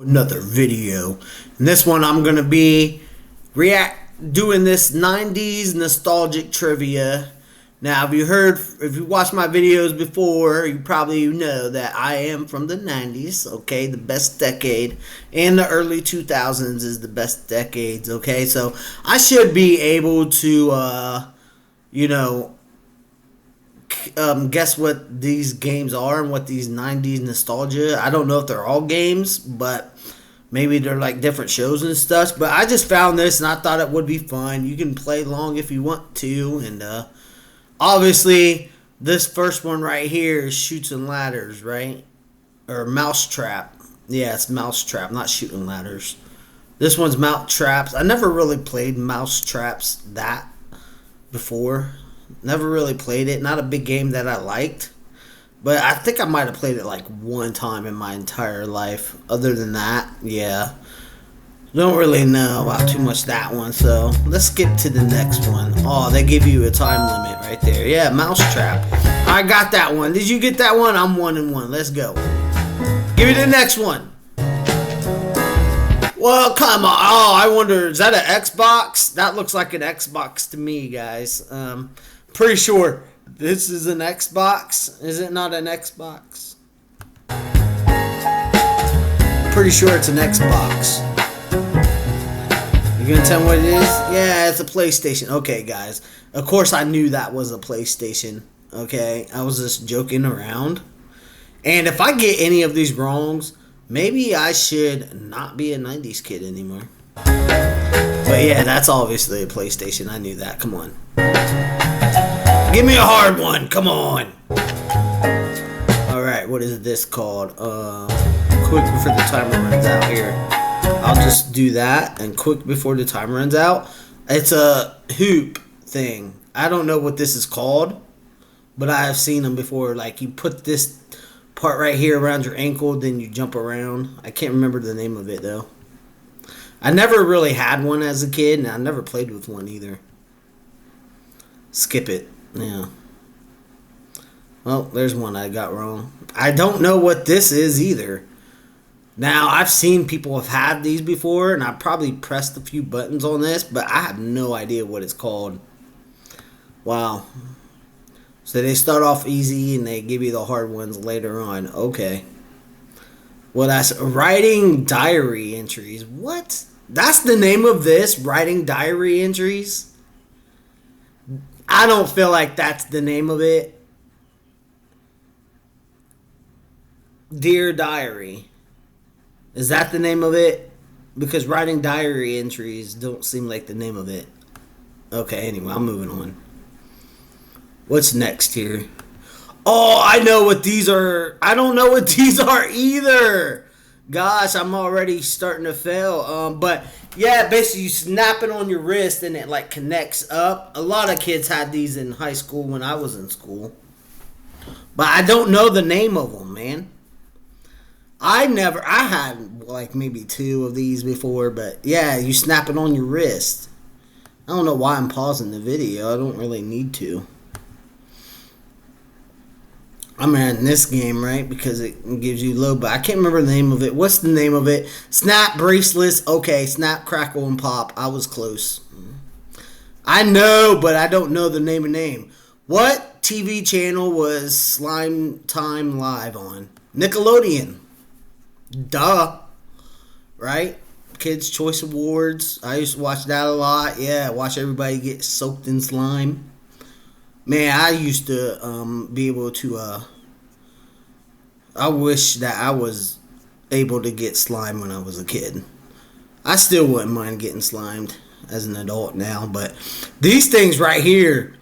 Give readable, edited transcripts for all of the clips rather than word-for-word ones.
Another video. In this one, I'm gonna be doing this 90s nostalgic trivia. Now, if you watched my videos before, you probably know that I am from the 90s, okay? The best decade. And the early 2000s is the best decades, okay? So, I should be able to, you know, guess what these games are and what these 90s nostalgia. I don't know if they're all games, but maybe they're like different shows and stuff. But I just found this and I thought it would be fun. You can play along if you want to. And obviously, this first one right here is Chutes and Ladders, right? Or Mousetrap. Yeah, it's Mousetrap, not Shooting Ladders. This one's Mousetraps. I never really played Mousetraps that before. Never really played it. Not a big game that I liked. But I think I might have played it like one time in my entire life. Other than that, yeah. Don't really know about too much that one. So let's skip to the next one. Oh, they give you a time limit right there. Yeah, Mousetrap. I got that one. Did you get that one? I'm 1-1. Let's go. Give me the next one. Well, come on. Oh, I wonder, is that an Xbox? That looks like an Xbox to me, guys. Pretty sure this is an Xbox. Is it not an Xbox? Pretty sure it's an Xbox. You gonna tell me what it is? Yeah, it's a PlayStation. Okay, guys. Of course, I knew that was a PlayStation. Okay, I was just joking around. And if I get any of these wrongs, maybe I should not be a 90s kid anymore. But yeah, that's obviously a PlayStation. I knew that. Come on. Give me a hard one. Come on. Alright, what is this called? Quick before the timer runs out here. I'll just do that. And quick before the timer runs out. It's a hoop thing. I don't know what this is called. But I have seen them before. Like, you put this part right here around your ankle, then you jump around. I can't remember the name of it, though. I never really had one as a kid, and I never played with one either. Skip it. Yeah. Well, there's one I got wrong. I don't know what this is either. Now, I've seen people have had these before, and I've probably pressed a few buttons on this, but I have no idea what it's called. Wow. So they start off easy, and they give you the hard ones later on. Okay. Well, that's writing diary entries. What? That's the name of this? Writing diary entries? I don't feel like that's the name of it. Dear Diary. Is that the name of it? Because writing diary entries don't seem like the name of it. Okay, anyway, I'm moving on. What's next here? Oh, I know what these are. I don't know what these are either. Gosh, I'm already starting to fail. But yeah, basically you snap it on your wrist and it like connects up. A lot of kids had these in high school when I was in school. But I don't know the name of them, man. I had like maybe 2 of these before, but yeah, you snap it on your wrist. I don't know why I'm pausing the video. I don't really need to. I'm in this game, right? Because it gives you low, but I can't remember the name of it. What's the name of it? Snap Bracelets. Okay, Snap, Crackle, and Pop. I was close. I know, but I don't know the name. What TV channel was Slime Time Live on? Nickelodeon. Duh. Right? Kids' Choice Awards. I used to watch that a lot. Yeah, watch everybody get soaked in slime. Man, I used to be able to, I wish that I was able to get slime when I was a kid. I still wouldn't mind getting slimed as an adult now, but these things right here,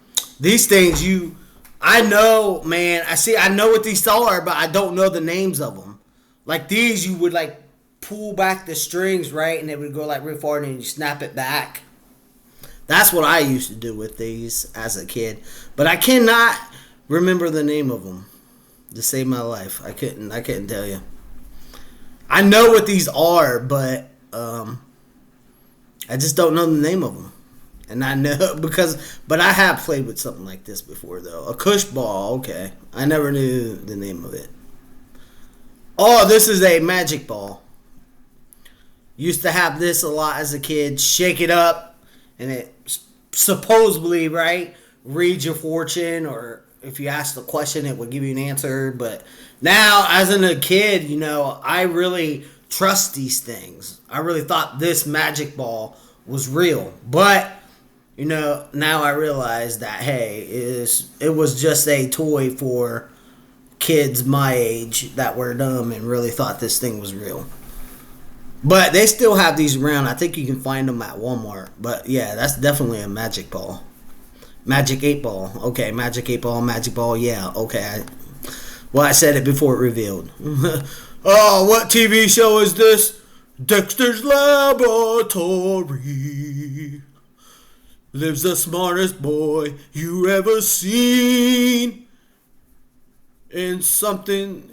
I know, man, I know what these are, but I don't know the names of them. Like these, you would like pull back the strings, right, and it would go like real far, and then you snap it back. That's what I used to do with these as a kid. But I cannot remember the name of them to save my life. I couldn't tell you. I know what these are, but I just don't know the name of them. And I know but I have played with something like this before, though. A Cush ball, okay. I never knew the name of it. Oh, this is a magic ball. Used to have this a lot as a kid. Shake it up, and it supposedly, right, reads your fortune, or if you ask the question, it would give you an answer. But now, as a kid, I really trust these things. I really thought this magic ball was real. But, now I realize that, hey, it was just a toy for kids my age that were dumb and really thought this thing was real. But they still have these around. I think you can find them at Walmart. But yeah, that's definitely a magic ball. Magic 8 ball. Okay, magic 8 ball, magic ball. Yeah, okay. I said it before it revealed. Oh, what TV show is this? Dexter's Laboratory. Lives the smartest boy you ever seen. And something,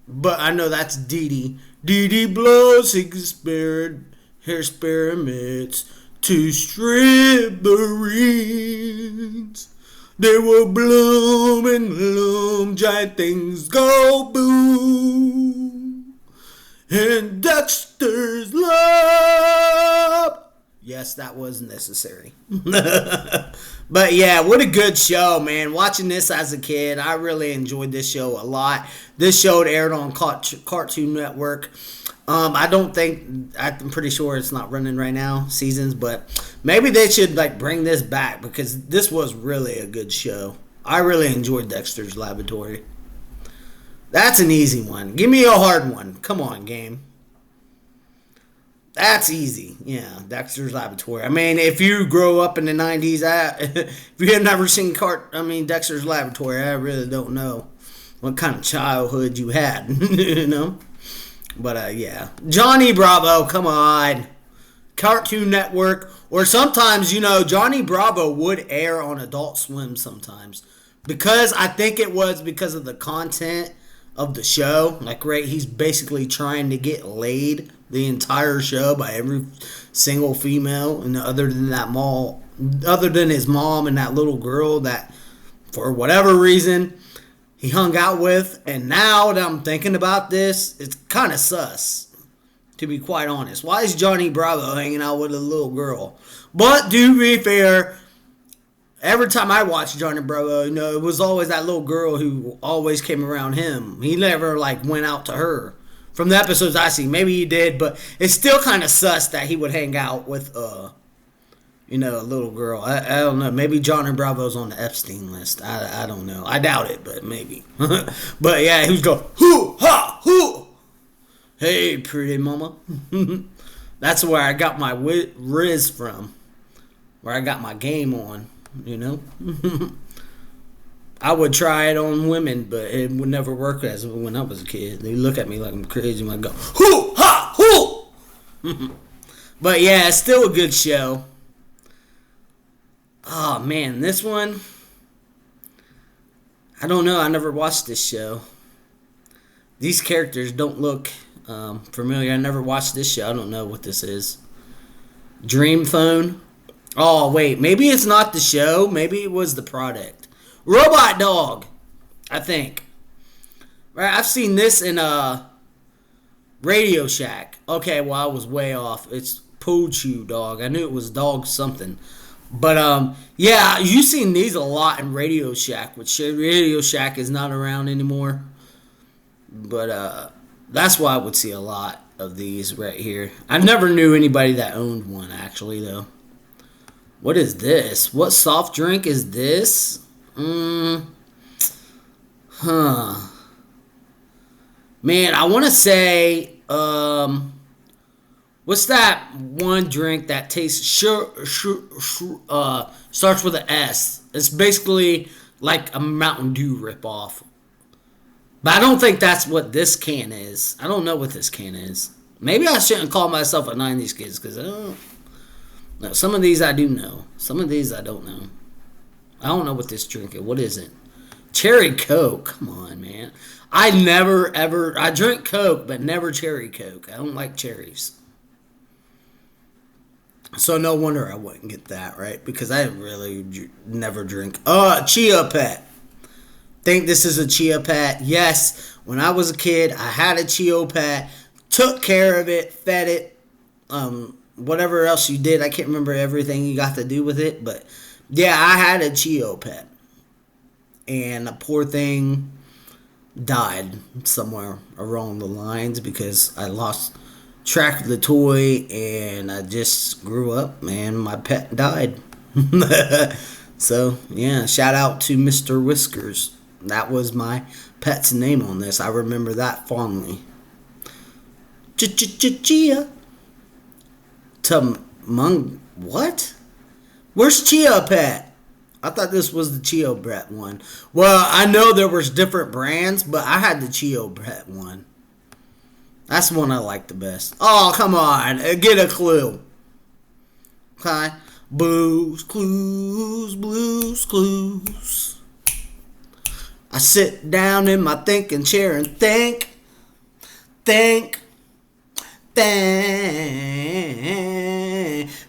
but I know that's Dee Dee. Dee Dee blows experiments to smithereens. They will bloom and bloom, giant things go boom. In Dexter's Lab. Yes, that was necessary. But yeah, what a good show, man. Watching this as a kid, I really enjoyed this show a lot. This show aired on Cartoon Network. I'm pretty sure it's not running right now, seasons, but maybe they should bring this back because this was really a good show. I really enjoyed Dexter's Laboratory. That's an easy one. Give me a hard one. Come on, game. That's easy. Yeah, Dexter's Laboratory. I mean, if you grow up in the 90s, if you have never seen Dexter's Laboratory, I really don't know what kind of childhood you had, But, yeah. Johnny Bravo, come on. Cartoon Network. Or sometimes, Johnny Bravo would air on Adult Swim sometimes. Because I think it was because of the content of the show. He's basically trying to get laid the entire show by every single female, and other than his mom and that little girl that, for whatever reason, he hung out with. And now that I'm thinking about this, it's kind of sus, to be quite honest. Why is Johnny Bravo hanging out with a little girl? But to be fair, every time I watched Johnny Bravo, it was always that little girl who always came around him. He never went out to her. From the episodes I see, maybe he did, but it's still kind of sus that he would hang out with, a little girl. I don't know. Maybe Johnny Bravo's on the Epstein list. I don't know. I doubt it, but maybe. But yeah, he was going, hoo, ha, hoo. Hey, pretty mama. That's where I got my Riz from. Where I got my game on, I would try it on women, but it would never work as when I was a kid. They look at me like I'm crazy when I go, hoo, ha, hoo! But yeah, it's still a good show. Oh, man, this one, I don't know. I never watched this show. These characters don't look familiar. I never watched this show. I don't know what this is. Dream Phone? Oh, wait, maybe it's not the show. Maybe it was the product. Robot Dog, I think. Right, I've seen this in Radio Shack. Okay, well, I was way off. It's Poochoo Dog. I knew it was dog something. But, yeah, you've seen these a lot in Radio Shack, which Radio Shack is not around anymore. But, that's why I would see a lot of these right here. I never knew anybody that owned one, actually, though. What is this? What soft drink is this? Man, I want to say, what's that one drink that tastes starts with an S? It's basically like a Mountain Dew ripoff. But I don't think that's what this can is. I don't know what this can is. Maybe I shouldn't call myself a 90s kid because I don't know. Some of these I do know. Some of these I don't know. I don't know what this drink is. What is it? Cherry Coke. Come on, man. I drink Coke, but never Cherry Coke. I don't like cherries. So no wonder I wouldn't get that, right? Because I really never drink. Chia Pet. Think this is a Chia Pet? Yes. When I was a kid, I had a Chia Pet. Took care of it. Fed it. whatever else you did. I can't remember everything you got to do with it, but yeah, I had a Chio pet, and a poor thing died somewhere along the lines because I lost track of the toy, and I just grew up, and my pet died. So yeah, shout out to Mr. Whiskers. That was my pet's name on this. I remember that fondly. Chia. What? Where's Chia Pet? I thought this was the Chio Brett one. Well, I know there was different brands, but I had the Chio Brett one. That's the one I like the best. Oh, come on. Get a clue. Okay. Blues Clues, Blues Clues. I sit down in my thinking chair and think.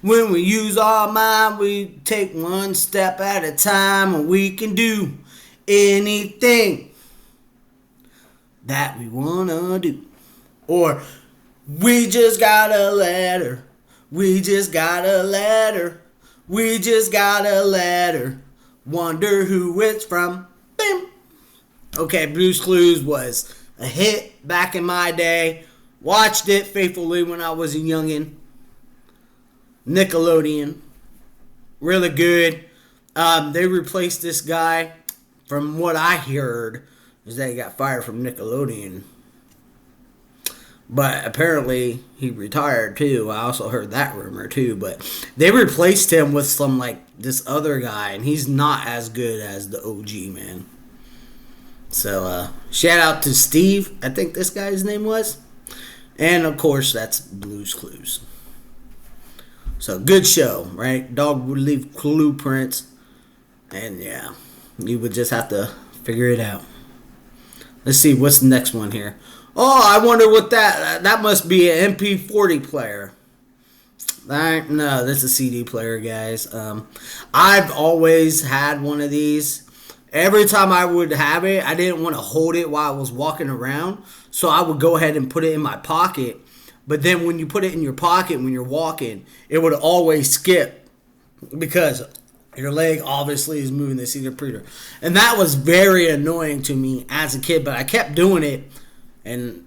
When we use our mind, we take one step at a time, and we can do anything that we wanna do. Or we just got a letter. We just got a letter. We just got a letter. Wonder who it's from. Bam. Okay, Blue's Clues was a hit back in my day. Watched it faithfully when I was a youngin'. Nickelodeon. Really good. They replaced this guy. From what I heard, is that he got fired from Nickelodeon. But apparently he retired too. I also heard that rumor too. But they replaced him with some this other guy, and he's not as good as the OG, man. So shout out to Steve. I think this guy's name was. And of course that's Blue's Clues. So good show, right? Dog would leave clue prints, and yeah, you would just have to figure it out. Let's see what's the next one here. Oh, I wonder what that must be an MP40 player. No, that's a CD player, guys. I've always had one of these. Every time I would have it, I didn't want to hold it while I was walking around, so I would go ahead and put it in my pocket. But then when you put it in your pocket when you're walking, it would always skip because your leg obviously is moving the CD player. And that was very annoying to me as a kid, but I kept doing it, and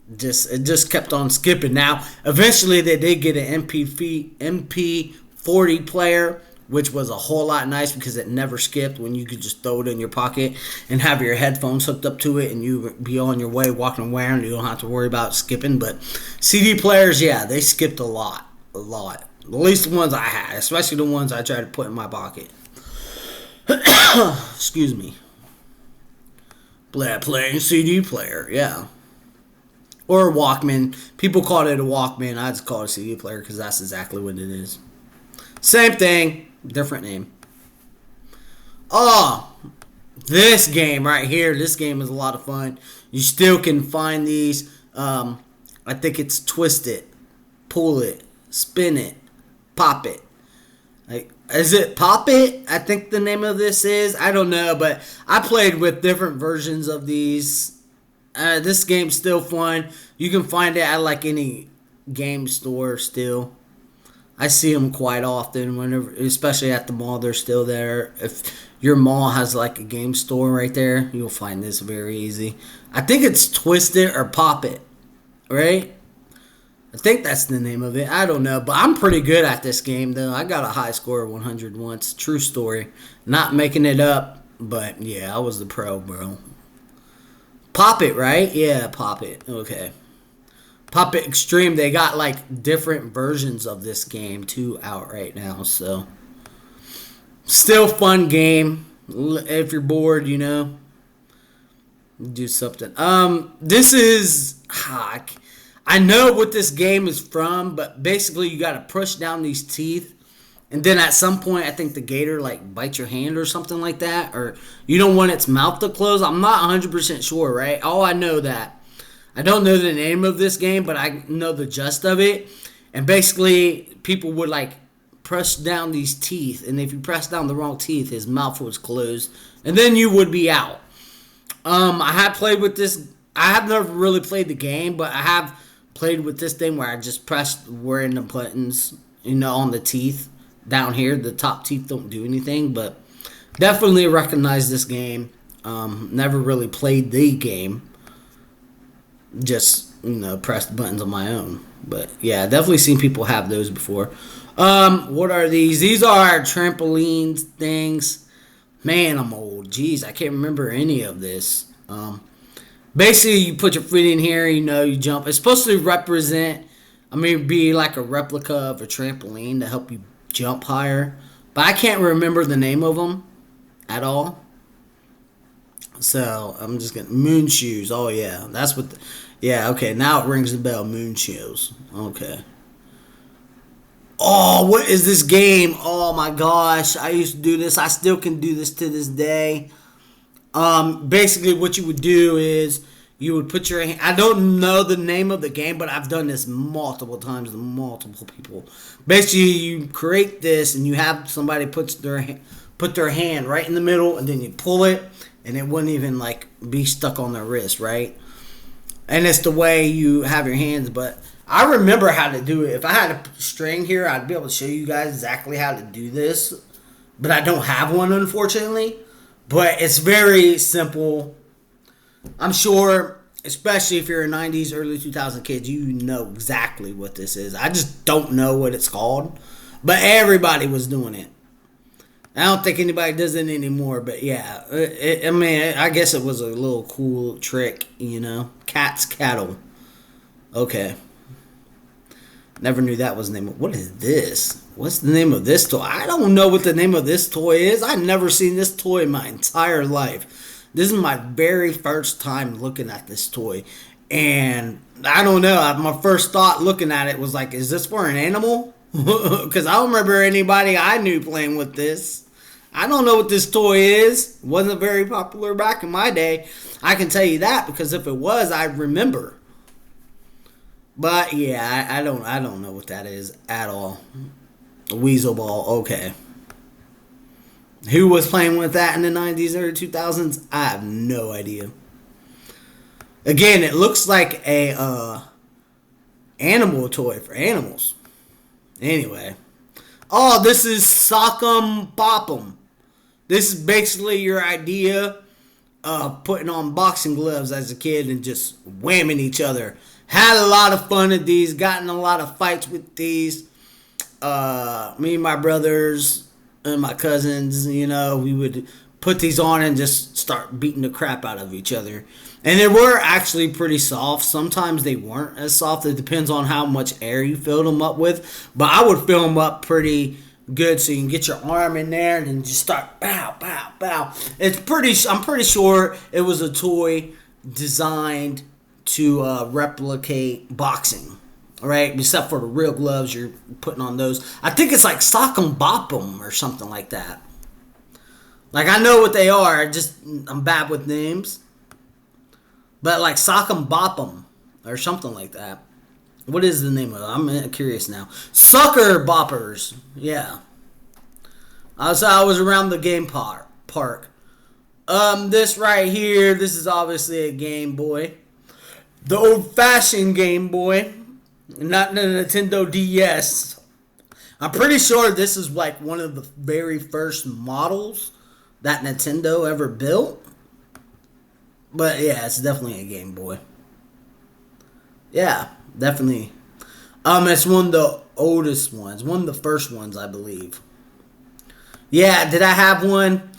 it just kept on skipping. Now, eventually they did get an MP40 player, which was a whole lot nice because it never skipped when you could just throw it in your pocket and have your headphones hooked up to it, and you be on your way walking around. You don't have to worry about skipping. But CD players, yeah, they skipped a lot. At least the ones I had, especially the ones I tried to put in my pocket. Excuse me. Playing CD player, yeah. Or a Walkman. People called it a Walkman. I just call it a CD player because that's exactly what it is. Same thing. Different name. Oh, this game right here. This game is a lot of fun. You still can find these. I think it's twist it, pull it, spin it, pop it. Is it Pop It? I think the name of this is. I don't know, but I played with different versions of these. This game's still fun. You can find it at any game store still. I see them quite often, whenever, especially at the mall. They're still there. If your mall has a game store right there, you'll find this very easy. I think it's Twist It or Pop It, right? I think that's the name of it. I don't know, but I'm pretty good at this game, though. I got a high score of 100 once. True story. Not making it up, but yeah, I was the pro, bro. Pop It, right? Yeah, Pop It. Okay. Pop It Extreme, they got different versions of this game too out right now, so still fun game. If you're bored, do something. This is I know what this game is from, but basically you got to push down these teeth, and then at some point I think the gator bites your hand or something like that, or you don't want its mouth to close. I'm not 100% sure, right? All I know that I don't know the name of this game, but I know the gist of it. And basically, people would press down these teeth, and if you press down the wrong teeth, his mouth was closed, and then you would be out. I have played with this. I have never really played the game, but I have played with this thing where I just pressed wearing the buttons, on the teeth down here. The top teeth don't do anything, but definitely recognize this game. Never really played the game. Just, pressed buttons on my own. But yeah, definitely seen people have those before. What are these? These are trampolines things. Man, I'm old. Jeez, I can't remember any of this. Basically, you put your foot in here, you jump. It's supposed to represent, be like a replica of a trampoline to help you jump higher. But I can't remember the name of them at all. So, I'm just getting moon shoes. Oh, yeah. That's what yeah, okay. Now it rings the bell. Moon shoes. Okay. Oh, what is this game? Oh, my gosh. I used to do this. I still can do this to this day. Basically, what you would do is you would put your hand. I don't know the name of the game, but I've done this multiple times with multiple people. Basically, you create this, and you have somebody put their hand right in the middle, and then you pull it, and it wouldn't even be stuck on their wrist, right? And it's the way you have your hands. But I remember how to do it. If I had a string here, I'd be able to show you guys exactly how to do this. But I don't have one, unfortunately. But it's very simple. I'm sure, especially if you're a 90s, early 2000 kids, you know exactly what this is. I just don't know what it's called. But everybody was doing it. I don't think anybody does it anymore. But yeah, I guess it was a little cool trick, Cat's Cattle. Okay. Never knew that was the name of. What is this? What's the name of this toy? I don't know what the name of this toy is. I've never seen this toy in my entire life. This is my very first time looking at this toy. And I don't know. My first thought looking at it was is this for an animal? Because I don't remember anybody I knew playing with this. I don't know what this toy is. It wasn't very popular back in my day. I can tell you that because if it was, I remember. But yeah, I don't know what that is at all. A Weasel Ball, okay. Who was playing with that in the 90s or 2000s? I have no idea. Again, it looks like a animal toy for animals. Anyway. Oh, this is Sock'em Bop'em. This is basically your idea of putting on boxing gloves as a kid and just whamming each other. Had a lot of fun at these. Gotten a lot of fights with these. Me and my brothers and my cousins, we would put these on and just start beating the crap out of each other. And they were actually pretty soft. Sometimes they weren't as soft. It depends on how much air you filled them up with. But I would fill them up pretty good so you can get your arm in there and then just start bow, bow, bow. I'm pretty sure it was a toy designed to replicate boxing. Right, except for the real gloves you're putting on those. I think it's like Sock'em Bop'em or something like that. I know what they are, I'm bad with names. But Sock'em Bop'em or something like that. What is the name of it? I'm curious now. Sucker Boppers, yeah. I was around the game park. This right here, this is obviously a Game Boy. The old-fashioned Game Boy. Not the Nintendo DS. I'm pretty sure this is one of the very first models that Nintendo ever built. But yeah, it's definitely a Game Boy. Yeah, definitely. It's one of the oldest ones. One of the first ones, I believe. Yeah, did I have one?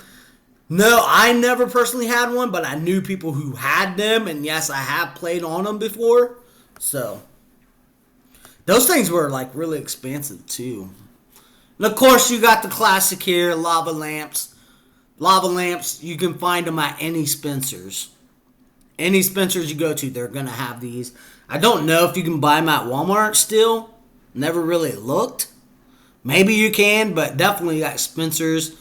No, I never personally had one, but I knew people who had them. And yes, I have played on them before. So those things were really expensive too. And of course, you got the classic here, lava lamps. Lava lamps, you can find them at any Spencer's. Any Spencer's you go to, they're going to have these. I don't know if you can buy them at Walmart still. Never really looked. Maybe you can, but definitely at Spencer's.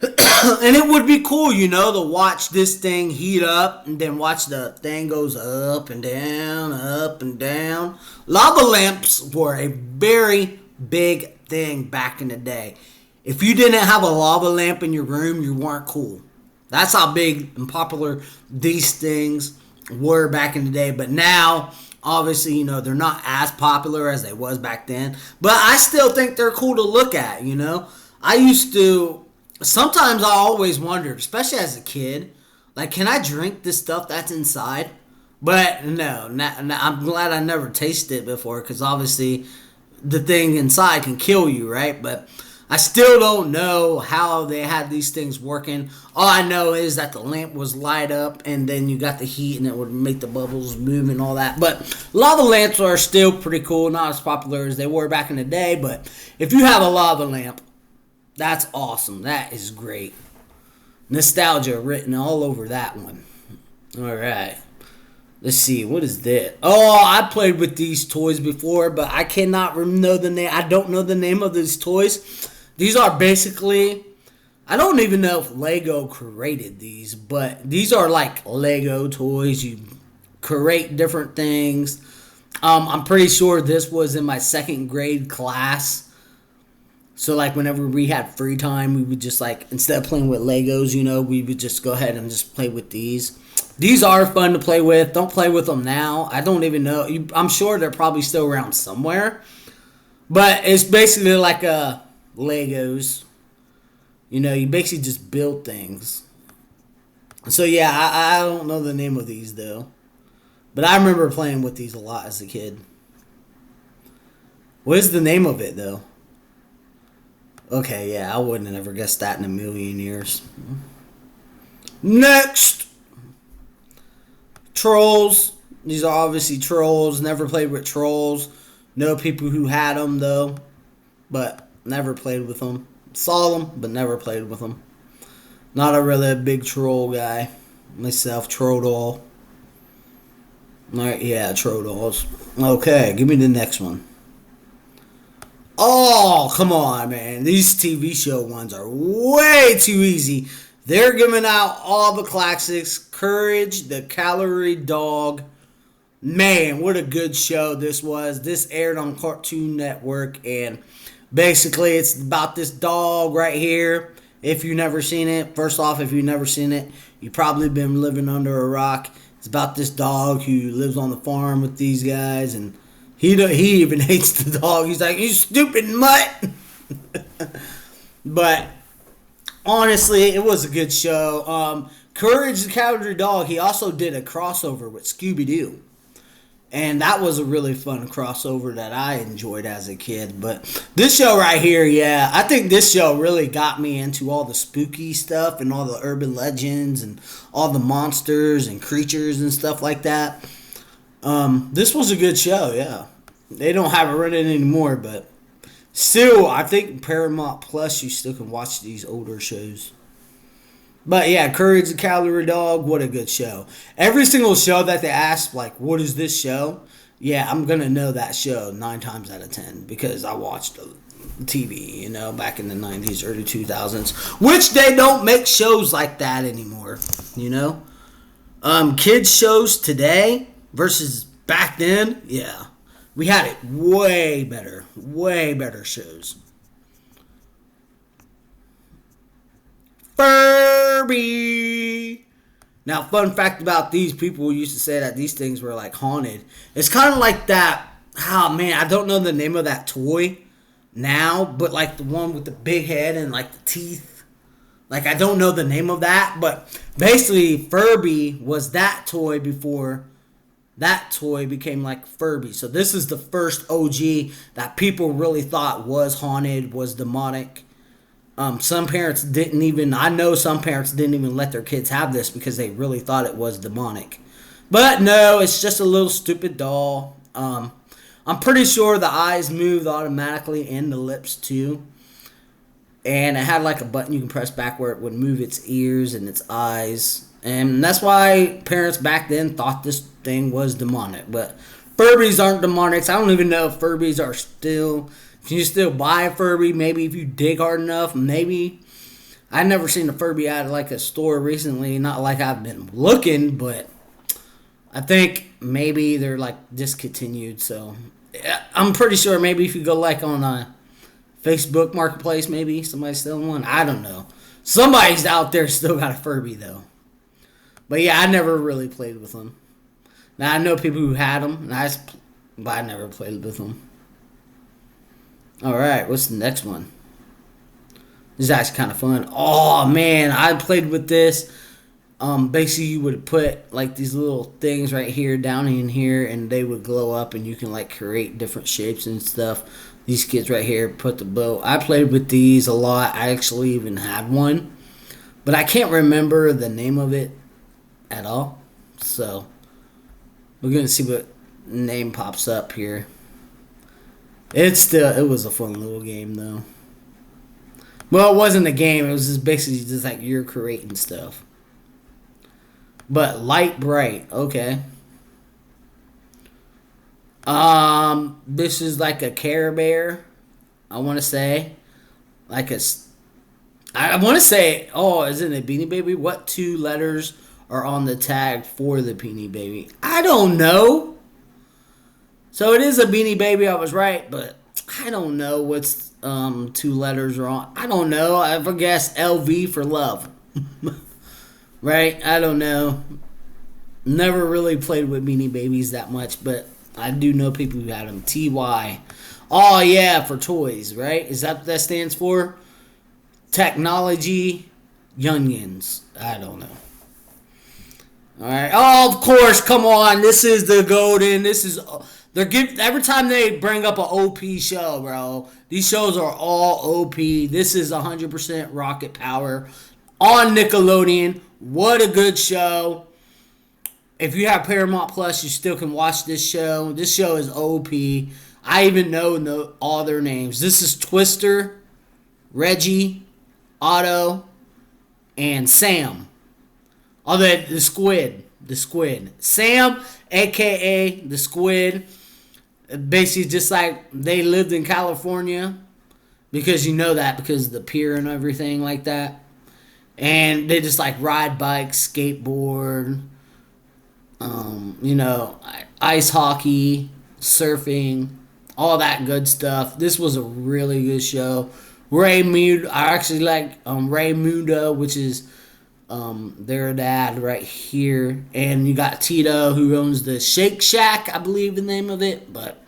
And it would be cool, to watch this thing heat up and then watch the thing goes up and down, up and down. Lava lamps were a very big thing back in the day. If you didn't have a lava lamp in your room, you weren't cool. That's how big and popular these things were back in the day. But now, Obviously, they're not as popular as they was back then, but I still think they're cool to look at. I used to, sometimes I always wondered, especially as a kid, like, can I drink this stuff that's inside? But no, I'm glad I never tasted it before, because obviously the thing inside can kill you, right? But I still don't know how they had these things working. All I know is that the lamp was light up, and then you got the heat, and it would make the bubbles move and all that. But lava lamps are still pretty cool, not as popular as they were back in the day. But if you have a lava lamp, that's awesome. That is great. Nostalgia written all over that one. All right. Let's see, what is that? Oh, I played with these toys before, but I cannot know the name. I don't know the name of these toys. These are basically, I don't even know if Lego created these, but these are like Lego toys. You create different things. I'm pretty sure this was in my second grade class. So, like, whenever we had free time, we would just, like, instead of playing with Legos, we would just go ahead and just play with these. These are fun to play with. Don't play with them now. I don't even know. I'm sure they're probably still around somewhere. But it's basically like Legos. You basically just build things. So, yeah, I don't know the name of these, though. But I remember playing with these a lot as a kid. What is the name of it, though? Okay, yeah, I wouldn't have ever guessed that in a million years. Next! Trolls. These are obviously trolls. Never played with trolls. Know people who had them, though. But never played with them. Saw them, but never played with them. Not a really big troll guy. Myself, troll doll. Alright, yeah, troll dolls. Okay, give me the next one. Oh, come on, man. These TV show ones are way too easy. They're giving out all the classics. Courage the Cowardly Dog. Man, what a good show this was. This aired on Cartoon Network, and basically it's about this dog right here. If you've never seen it, first off, if you've never seen it, you've probably been living under a rock. It's about this dog who lives on the farm with these guys, and he even hates the dog. He's like, "You stupid mutt." But honestly, it was a good show. Courage the Cowardly Dog, he also did a crossover with Scooby-Doo. And that was a really fun crossover that I enjoyed as a kid. But this show right here, yeah, I think this show really got me into all the spooky stuff and all the urban legends and all the monsters and creatures and stuff like that. This was a good show, yeah. They don't have it running anymore, but still, I think Paramount Plus, you still can watch these older shows. But yeah, Courage the Cowardly Dog, what a good show. Every single show that they ask, like, what is this show? Yeah, I'm going to know that show 9 times out of 10 because I watched TV, back in the 90s, early 2000s, which they don't make shows like that anymore, Kids shows today versus back then, yeah. We had it way better shows. Furby. Now, fun fact about these, people used to say that these things were like haunted. It's kind of like that. Oh man, I don't know the name of that toy now, but like the one with the big head and like the teeth. Like, I don't know the name of that, but basically Furby was that toy before that toy became like Furby. So this is the first OG that people really thought was haunted, was demonic. Some parents didn't even, I know some parents didn't even let their kids have this because they really thought it was demonic. But no, it's just a little stupid doll. I'm pretty sure the eyes moved automatically and the lips too. And it had like a button you can press back where it would move its ears and its eyes. And that's why parents back then thought this thing was demonic. But Furbies aren't demonics. I don't even know if Furbies are still... Can you still buy a Furby? Maybe if you dig hard enough, maybe. I've never seen a Furby at like a store recently. Not like I've been looking, but I think maybe they're like discontinued. So I'm pretty sure maybe if you go like on a Facebook Marketplace, maybe somebody's selling one. I don't know. Somebody's out there still got a Furby though. But yeah, I never really played with them. Now I know people who had them, but I never played with them. All right, what's the next one? This is actually kind of fun. Oh man, I played with this. Basically, you would put like these little things right here, down in here, and they would glow up, and you can like create different shapes and stuff. These kids right here put the bow. I played with these a lot. I actually even had one, but I can't remember the name of it at all. So we're gonna see what name pops up here. It was a fun little game though. Well, it wasn't a game. It was just basically just like you're creating stuff. But Light Bright, okay. This is like a Care Bear. I want to say, I want to say, oh, is it a Beanie Baby? What 2 letters are on the tag for the Beanie Baby? I don't know. So it is a Beanie Baby. I was right, but I don't know what's 2 letters are on. I don't know. I would guess LV for love. Right? I don't know. Never really played with Beanie Babies that much, but I do know people who had them. TY. Oh, yeah, for toys, right? Is that what that stands for? Technology Youngins. I don't know. Alright. Oh, of course, come on. This is the golden. This is... every time they bring up an OP show, bro, these shows are all OP. This is 100% Rocket Power on Nickelodeon. What a good show. If you have Paramount Plus, you still can watch this show. This show is OP. I even know all their names. This is Twister, Reggie, Otto, and Sam. Oh, the squid. The squid. Sam, a.k.a. the squid. Basically, just like they lived in California. Because you know that. Because of the pier and everything like that. And they just like ride bikes, skateboard, ice hockey, surfing, all that good stuff. This was a really good show. I actually like Raymundo, which is their dad right here. And you got Tito, who owns the Shake Shack, I believe the name of it. But,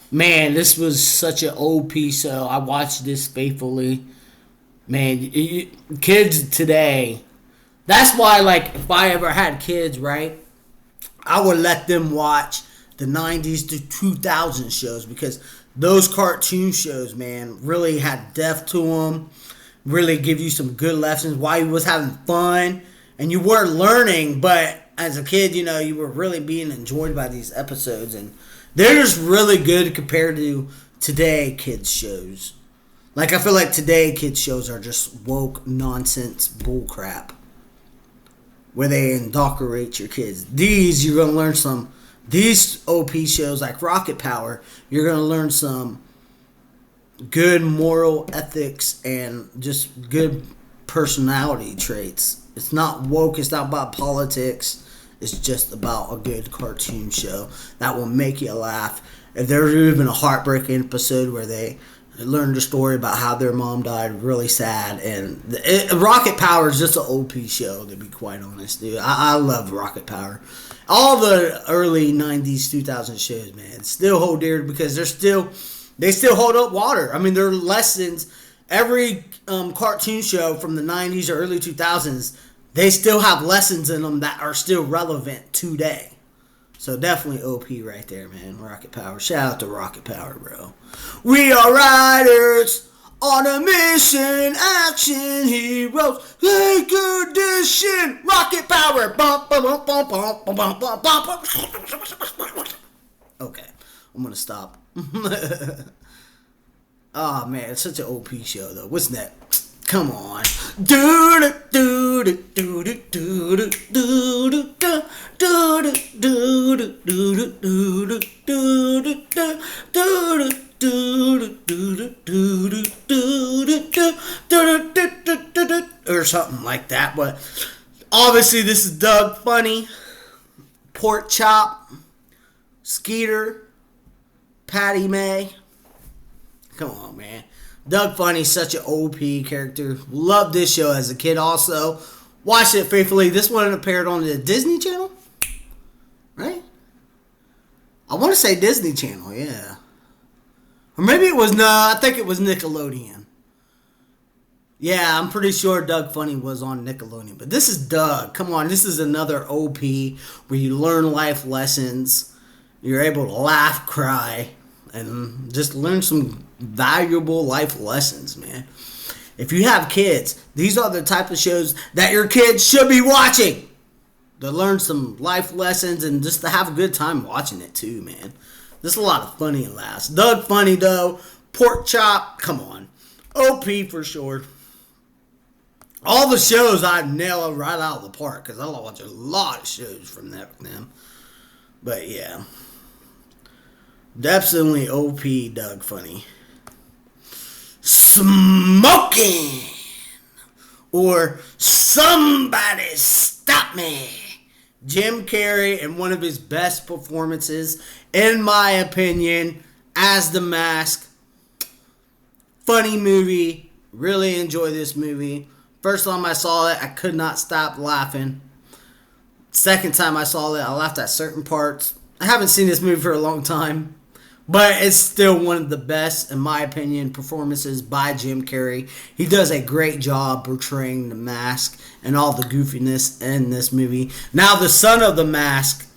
man, this was such an OP show. I watched this faithfully. Man, kids today, that's why, like, if I ever had kids, right, I would let them watch the 90s to 2000 shows because those cartoon shows, man, really had depth to them, really give you some good lessons while you was having fun, and you were learning, but as a kid, you were really being enjoyed by these episodes, and they're just really good compared to today kids shows. Like, I feel like today kids shows are just woke nonsense bullcrap. Where they indoctrinate your kids. You're going to learn these OP shows like Rocket Power, you're going to learn some good moral ethics and just good personality traits. It's not woke, it's not about politics. It's just about a good cartoon show that will make you laugh. If there's even a heartbreaking episode where they learned a story about how their mom died, really sad, and Rocket Power is just an OP show, to be quite honest, dude. I love Rocket Power. All the early 90s, 2000 shows, man, still hold dear because they still hold up water. I mean, their lessons, every cartoon show from the 90s or early 2000s, they still have lessons in them that are still relevant today. So definitely OP right there, man. Rocket Power. Shout out to Rocket Power, bro. We are riders on a mission, action heroes, take condition, Rocket Power. Bum, bum, bum, bum, bum, bum, bum, bum. Okay, I'm gonna stop. Oh man, it's such an OP show though. What's next? Come on. Or something like that. But obviously this is Doug Funny, Pork Chop, Skeeter, Patty May. Come on, man. Doug Funny's such an OP character. Loved this show as a kid also. Watched it faithfully. This one appeared on the Disney Channel. Right? I want to say Disney Channel, yeah. Or maybe it was, no, I think it was Nickelodeon. Yeah, I'm pretty sure Doug Funny was on Nickelodeon. But this is Doug. Come on, this is another OP where you learn life lessons. You're able to laugh, cry, and just learn some valuable life lessons, man. If you have kids, these are the type of shows that your kids should be watching. To learn some life lessons and just to have a good time watching it too, man. There's a lot of funny and laughs. Doug Funny, though. Pork Chop, come on. OP for sure. All the shows I nail right out of the park because I watch a lot of shows from them. But yeah. Definitely OP Doug Funny. Smoking! Or Somebody Stop Me! Jim Carrey in one of his best performances, in my opinion, as The Mask. Funny movie. Really enjoy this movie. First time I saw it, I could not stop laughing. Second time I saw it, I laughed at certain parts. I haven't seen this movie for a long time, but it's still one of the best, in my opinion, performances by Jim Carrey. He does a great job portraying the mask and all the goofiness in this movie. Now, The Son of the Mask,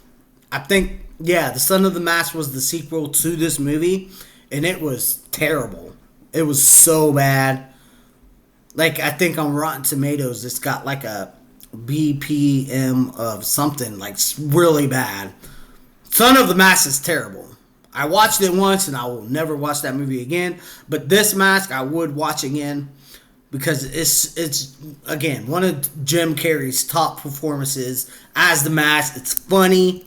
I think, yeah, The Son of the Mask was the sequel to this movie, and it was terrible. It was so bad. Like, I think on Rotten Tomatoes, it's got like a BPM of something, like, really bad. Son of the Mask is terrible. I watched it once, and I will never watch that movie again. But this Mask, I would watch again. Because it's again, one of Jim Carrey's top performances as The Mask. It's funny,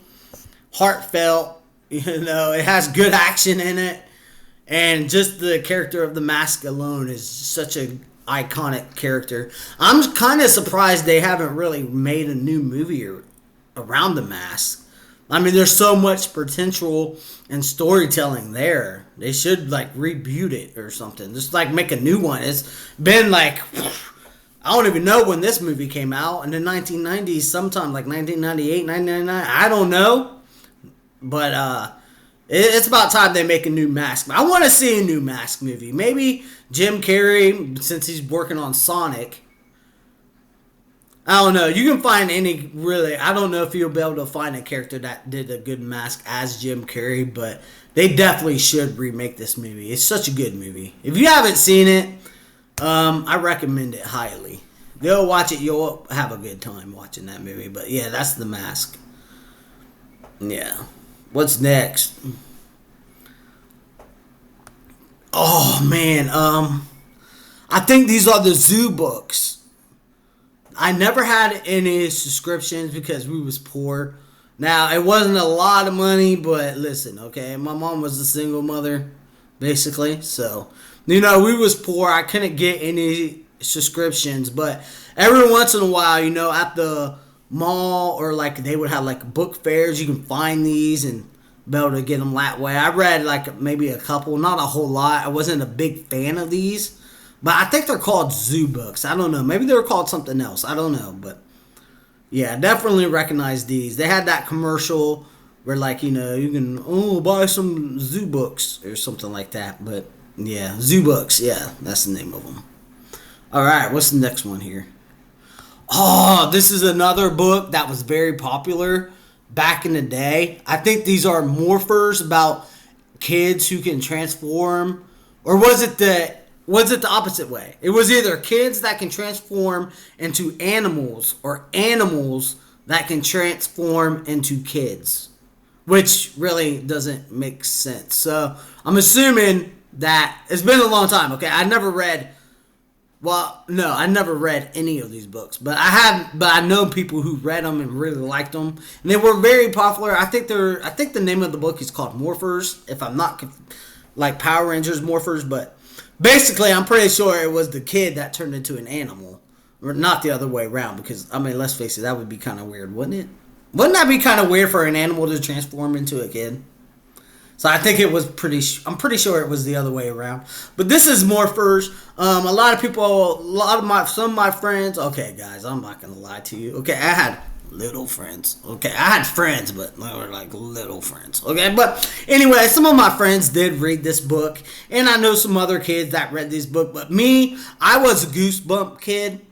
heartfelt, it has good action in it. And just the character of The Mask alone is such an iconic character. I'm kind of surprised they haven't really made a new movie around The Mask. I mean, there's so much potential and storytelling there. They should, like, reboot it or something. Just, like, make a new one. It's been, like, I don't even know when this movie came out. In the 1990s, sometime, like 1998, 1999. I don't know. But it's about time they make a new Mask. I want to see a new Mask movie. Maybe Jim Carrey, since he's working on Sonic. I don't know. You can find any, really, I don't know if you'll be able to find a character that did a good Mask as Jim Carrey, but they definitely should remake this movie. It's such a good movie. If you haven't seen it, I recommend it highly. Go watch it. You'll have a good time watching that movie. But yeah, that's The Mask. Yeah. What's next? Oh, man. I think these are the Zoo books. I never had any subscriptions because we was poor. Now, it wasn't a lot of money, but listen, okay? My mom was a single mother, basically. So, we was poor. I couldn't get any subscriptions. But every once in a while, at the mall or, like, they would have, like, book fairs. You can find these and be able to get them that way. I read, like, maybe a couple. Not a whole lot. I wasn't a big fan of these. But I think they're called Zoo books. I don't know. Maybe they were called something else. I don't know. But, yeah, definitely recognize these. They had that commercial where, like, you can, buy some Zoo books or something like that. But, yeah, Zoo books. Yeah, that's the name of them. All right, what's the next one here? Oh, this is another book that was very popular back in the day. I think these are morphers about kids who can transform. Or was it the opposite way? It was either kids that can transform into animals or animals that can transform into kids, which really doesn't make sense. So I'm assuming that it's been a long time. Okay, I never read any of these books, but I know people who read them and really liked them, and they were very popular. I think the name of the book is called Morphers, if I'm not like Power Rangers Morphers, but basically, I'm pretty sure it was the kid that turned into an animal. Or not the other way around, because, I mean, let's face it, that would be kind of weird, wouldn't it? Wouldn't that be kind of weird for an animal to transform into a kid? So I think I'm pretty sure it was the other way around. But this is Morphers. Some of my friends, okay, guys, I'm not going to lie to you. Okay, I had Little friends. Okay, I had friends, but they were like little friends. Okay, but anyway, some of my friends did read this book, and I know some other kids that read this book. But me, I was a Goosebump kid.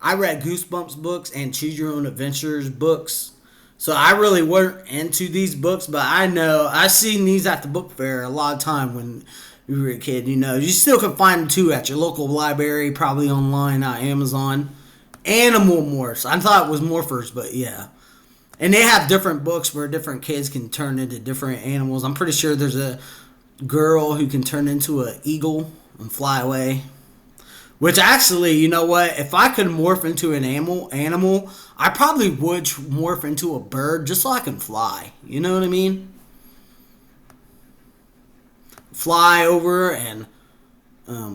I read Goosebumps books and Choose Your Own Adventures books. So I really weren't into these books, but I know I seen these at the book fair a lot of time when you were a kid. You know, you still can find them too at your local library, probably online on Amazon. Animal Morphs. I thought it was Morphers, but yeah. And they have different books where different kids can turn into different animals. I'm pretty sure there's a girl who can turn into an eagle and fly away. Which actually, you know what? If I could morph into an animal, I probably would morph into a bird just so I can fly. You know what I mean? Fly over and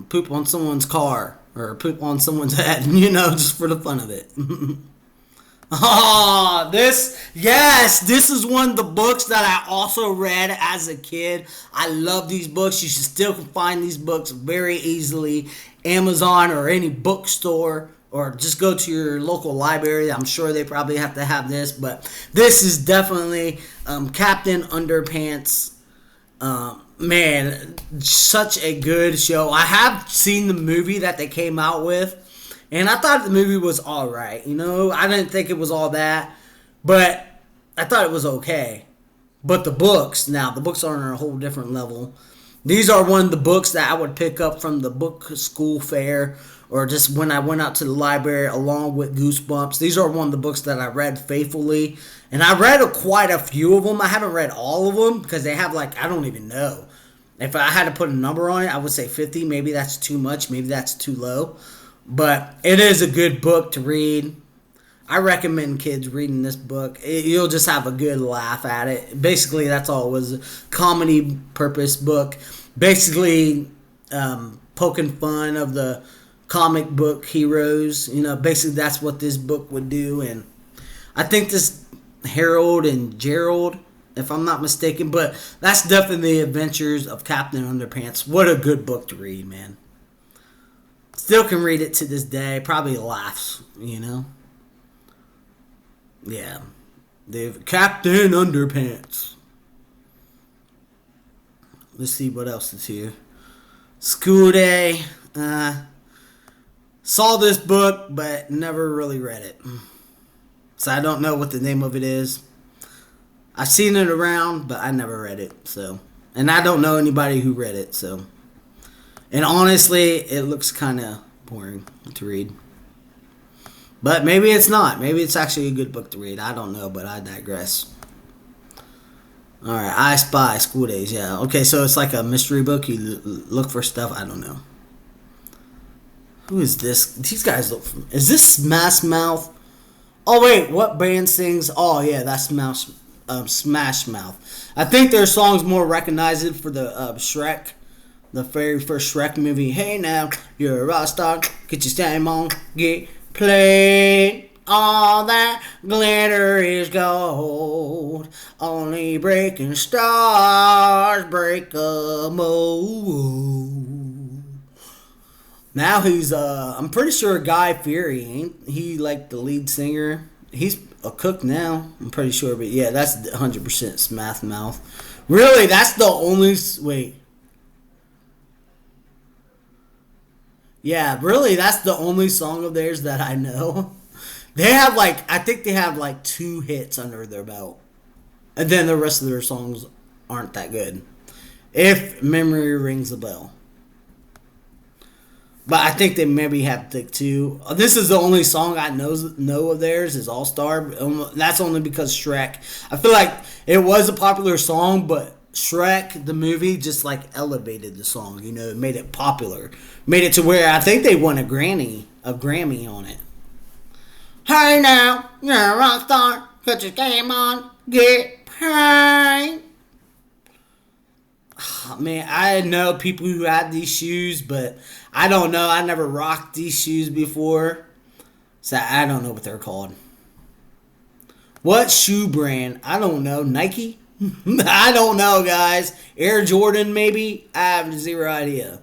poop on someone's car or poop on someone's head, you know, just for the fun of it. Oh, this is one of the books that I also read as a kid. I love these books. You should still can find these books very easily. Amazon or any bookstore, or just go to your local library. I'm sure they probably have to have this, but this is definitely Captain Underpants. Man, such a good show. I have seen the movie that they came out with, and I thought the movie was alright. You know, I didn't think it was all that, but I thought it was okay. But the books are on a whole different level. These are one of the books that I would pick up from the book school fair or just when I went out to the library along with Goosebumps. These are one of the books that I read faithfully. And I read quite a few of them. I haven't read all of them because they have I don't even know. If I had to put a number on it, I would say 50. Maybe that's too much. Maybe that's too low. But it is a good book to read. I recommend kids reading this book. You'll just have a good laugh at it. Basically, that's all it was. A comedy purpose book. Basically, poking fun of the comic book heroes. You know, basically that's what this book would do. And I think this Harold and Gerald, if I'm not mistaken, but that's definitely the adventures of Captain Underpants. What a good book to read, man. Still can read it to this day. Probably laughs, you know. Yeah. They've Captain Underpants. Let's see what else is here. School Day. Saw this book, but never really read it. So I don't know what the name of it is. I've seen it around, but I never read it. So, and I don't know anybody who read it. So, and honestly, it looks kind of boring to read. But maybe it's not. Maybe it's actually a good book to read. I don't know, but I digress. Alright, I Spy, School Days, yeah. Okay, so it's like a mystery book. You look for stuff. I don't know. Who is this? These guys look from... Is this Smash Mouth? Oh, wait. What band sings? Oh, yeah, that's Smash Mouth. I think their song's more recognizable for the Shrek. The very first Shrek movie. Hey, now, you're a rock star. Get your stamp on. Get played. All that glitter is gold. Only breaking stars break a mold. Now he's I'm pretty sure Guy Fieri, ain't he, like the lead singer? He's a cook now, I'm pretty sure, but yeah, that's 100% Smash Mouth. Really, that's the only wait. Yeah, really, that's the only song of theirs that I know. They have I think they have 2 hits under their belt. And then the rest of their songs aren't that good. If memory rings a bell. But I think they maybe have 2. This is the only song I know of theirs is All Star. That's only because Shrek. I feel like it was a popular song, but Shrek, the movie, just elevated the song. You know, it made it popular. Made it to where I think they won a Grammy on it. Hey now, you're a rock star. Put your game on. Get paid. Oh, man, I know people who had these shoes, but I don't know. I never rocked these shoes before. So I don't know what they're called. What shoe brand? I don't know. Nike? I don't know, guys. Air Jordan, maybe? I have 0 idea.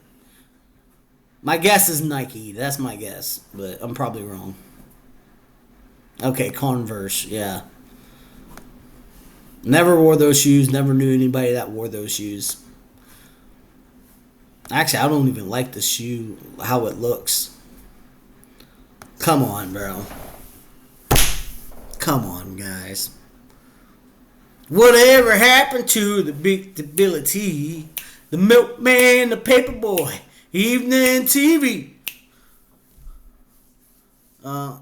My guess is Nike. That's my guess. But I'm probably wrong. Okay, Converse, yeah. Never wore those shoes. Never knew anybody that wore those shoes. Actually, I don't even like the shoe, how it looks. Come on, bro. Come on, guys. Whatever happened to the big stability? The milkman, the paperboy, evening TV. Uh,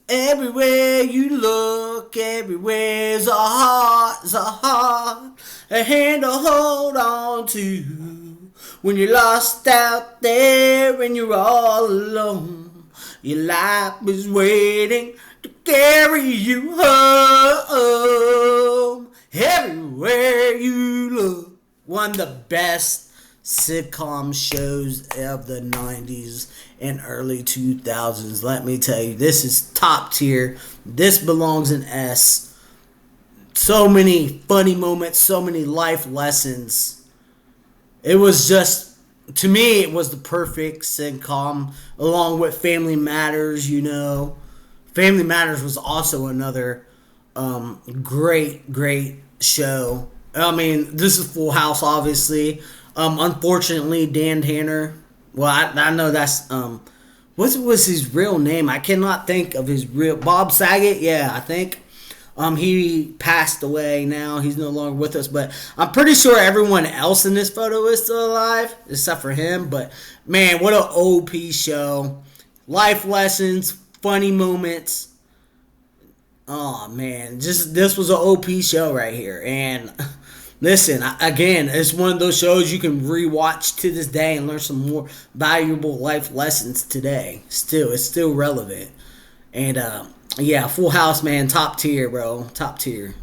Everywhere you look, everywhere's a heart, a hand to hold on to. When you're lost out there and you're all alone, your life is waiting to carry you home. Everywhere you look. One of the best sitcom shows of the 90s and early 2000s. Let me tell you, this is top tier. This belongs in S. So many funny moments, so many life lessons. It was just, to me, it was the perfect sitcom along with Family Matters, you know. Family Matters was also another great show. I mean, this is Full House, obviously. Unfortunately, Dan Tanner. Well, I know that's what was his real name? I cannot think of his real Bob Saget. Yeah, I think he passed away now. He's no longer with us, but I'm pretty sure everyone else in this photo is still alive except for him. But man, what an OP show! Life lessons, funny moments. Oh man, just this was an OP show right here. And listen, again, it's one of those shows you can rewatch to this day and learn some more valuable life lessons today. It's still relevant. And yeah, Full House, man, top tier, bro, top tier.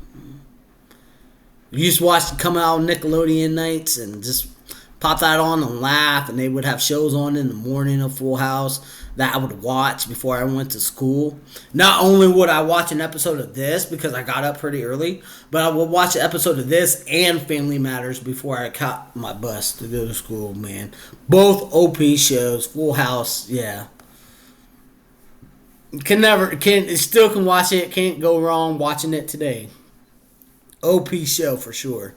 You used to watch it come out on Nickelodeon nights and just pop that on and laugh, and they would have shows on in the morning of Full House that I would watch before I went to school. Not only would I watch an episode of this because I got up pretty early, but I would watch an episode of this and Family Matters before I caught my bus to go to school, man. Both OP shows, Full House, yeah. Still can watch it, can't go wrong watching it today. OP show for sure.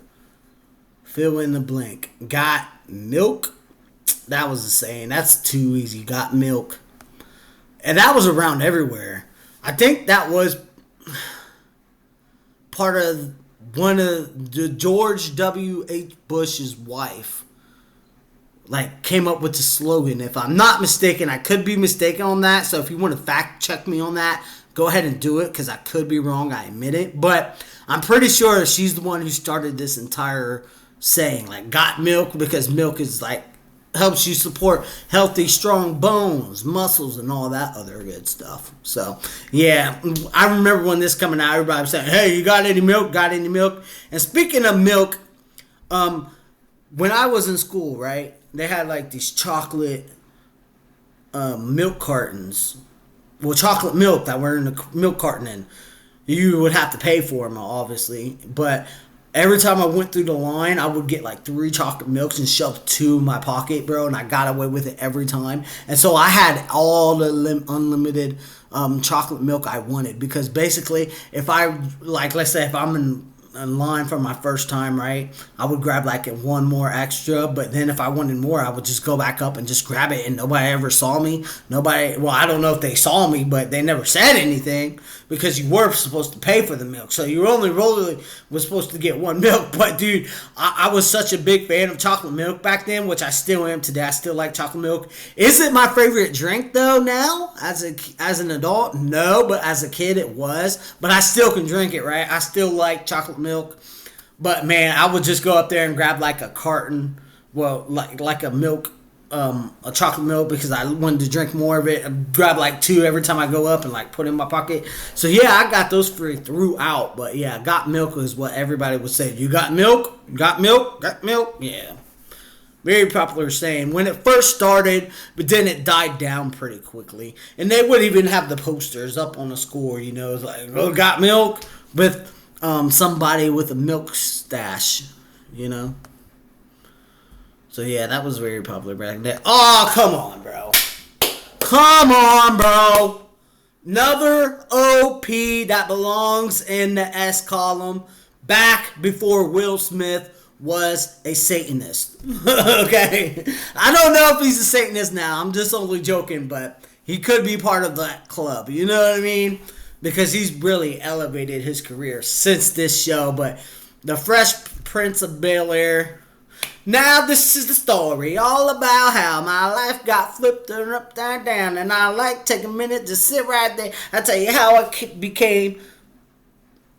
Fill in the blank. Got milk? That was the saying. That's too easy. Got milk. And that was around everywhere. I think that was part of one of the George W.H. Bush's wife. Like, came up with the slogan. If I'm not mistaken, I could be mistaken on that. So if you want to fact check me on that, go ahead and do it, because I could be wrong. I admit it. But I'm pretty sure she's the one who started this entire saying, like, got milk, because milk is like helps you support healthy, strong bones, muscles, and all that other good stuff. So yeah, I remember when this coming out, everybody was saying, hey, you got any milk? Got any milk? And speaking of milk, when I was in school, right, they had like these chocolate milk cartons. Well, chocolate milk that were in the milk carton, and you would have to pay for them, obviously. But every time I went through the line, I would get like 3 chocolate milks and shove 2 in my pocket, bro, and I got away with it every time. And so I had all the unlimited chocolate milk I wanted, because basically, if I, like, let's say if I'm in line for my first time, right, I would grab like 1 more extra, but then if I wanted more, I would just go back up and just grab it, and nobody ever saw me. Well, I don't know if they saw me, but they never said anything, because you were supposed to pay for the milk, so you only really was supposed to get 1 milk. But dude, I was such a big fan of chocolate milk back then, which I still am today. I still like chocolate milk. Is it my favorite drink though now as an adult? No, but as a kid it was. But I still can drink it, right? I still like chocolate milk. But man, I would just go up there and grab like a carton, well, like a milk, a chocolate milk, because I wanted to drink more of it. I'd grab like 2 every time I go up and like put in my pocket. So yeah, I got those free throughout. But yeah, got milk is what everybody would say. You got milk? Got milk? Got milk? Yeah. Very popular saying when it first started, but then it died down pretty quickly. And they would even have the posters up on the score, you know, it's like, oh, got milk? With somebody with a milk stash, you know. So yeah, that was very popular back then. Oh, come on, bro. Come on, bro. Another OP that belongs in the S column back before Will Smith was a Satanist. Okay? I don't know if he's a Satanist now. I'm just only joking, but he could be part of that club. You know what I mean? Because he's really elevated his career since this show. But the Fresh Prince of Bel-Air. Now this is the story all about how my life got flipped and upside down, and I like take a minute to sit right there. I tell you how I became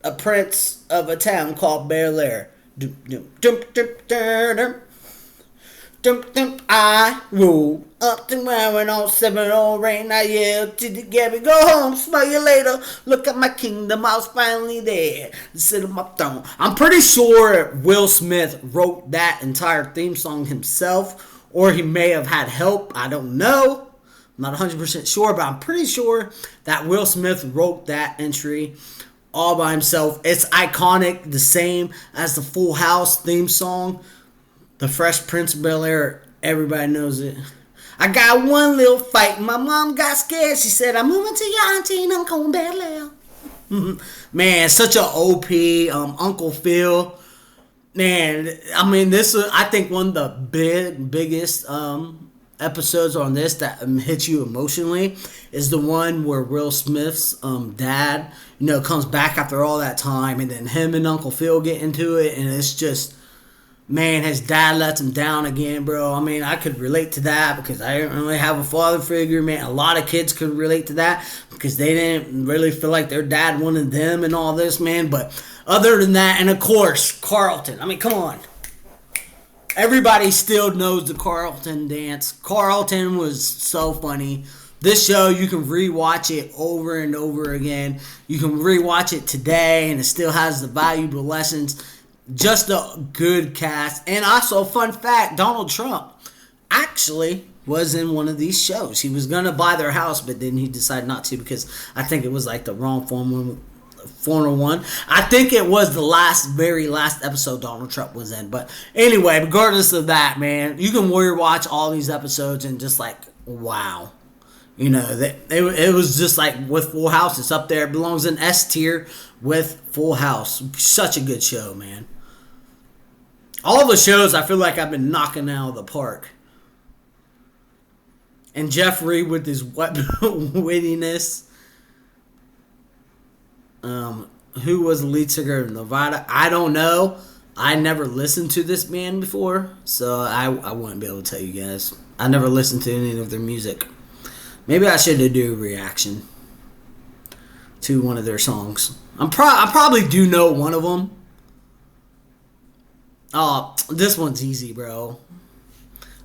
a prince of a town called Bel Air. I rule up to wearing on 7 rain. I yell to the Gabby, go home, smell you later. Look at my kingdom, I was finally there to sit on my throne. I'm pretty sure Will Smith wrote that entire theme song himself, or he may have had help. I don't know. I'm not 100% sure, but I'm pretty sure that Will Smith wrote that entry all by himself. It's iconic, the same as the Full House theme song. The Fresh Prince of Bel-Air, everybody knows it. I got one little fight. My mom got scared. She said, I'm moving to your auntie and Uncle Bel-Air. Man, such a OP Uncle Phil. Man, I mean, this is, I think, one of the biggest episodes on this that hits you emotionally is the one where Will Smith's dad, comes back after all that time, and then him and Uncle Phil get into it, and it's just, man, his dad lets him down again, bro. I mean, I could relate to that because I didn't really have a father figure, man. A lot of kids could relate to that because they didn't really feel like their dad wanted them and all this, man. But other than that, and of course, Carlton. I mean, come on. Everybody still knows the Carlton dance. Carlton was so funny. This show, you can rewatch it over and over again. You can rewatch it today, and it still has the valuable lessons. Just a good cast. And also, fun fact, Donald Trump actually was in one of these shows. He was going to buy their house, but then he decided not to because I think it was like the wrong Formula One. I think it was the very last episode Donald Trump was in. But anyway, regardless of that, man, you can watch all these episodes and just like, wow. It was just like with Full House. It's up there. It belongs in S tier with Full House. Such a good show, man. All the shows I feel like I've been knocking out of the park. And Jeffrey with his wittiness. Who was the lead singer of Nevada? I don't know. I never listened to this band before, so I wouldn't be able to tell you guys. I never listened to any of their music. Maybe I should do a reaction to one of their songs. I probably do know one of them. Oh, this one's easy, bro.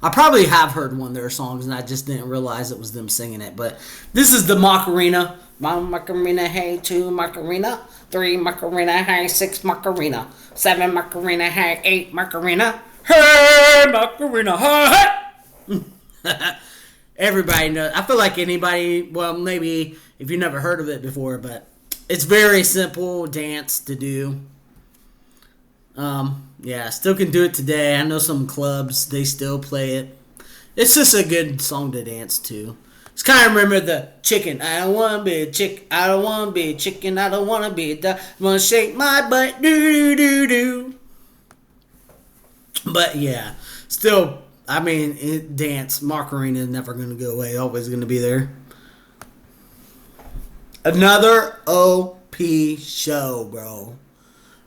I probably have heard one of their songs and I just didn't realize it was them singing it. But this is the Macarena. One Macarena, hey, 2 Macarena, 3 Macarena, hey, 6 Macarena, 7 Macarena, hey, 8 Macarena, hey, Macarena, hey. Everybody knows. I feel like anybody, well, maybe if you've never heard of it before, but it's very simple dance to do. Yeah, still can do it today. I know some clubs, they still play it. It's just a good song to dance to. Just kind of remember the chicken. I don't want to be a chick. I don't want to be a chicken. I don't want to be a duck. I'm going to shake my butt. Do. But yeah, still, I mean, dance. Macarena is never going to go away. Always going to be there. Another OP show, bro.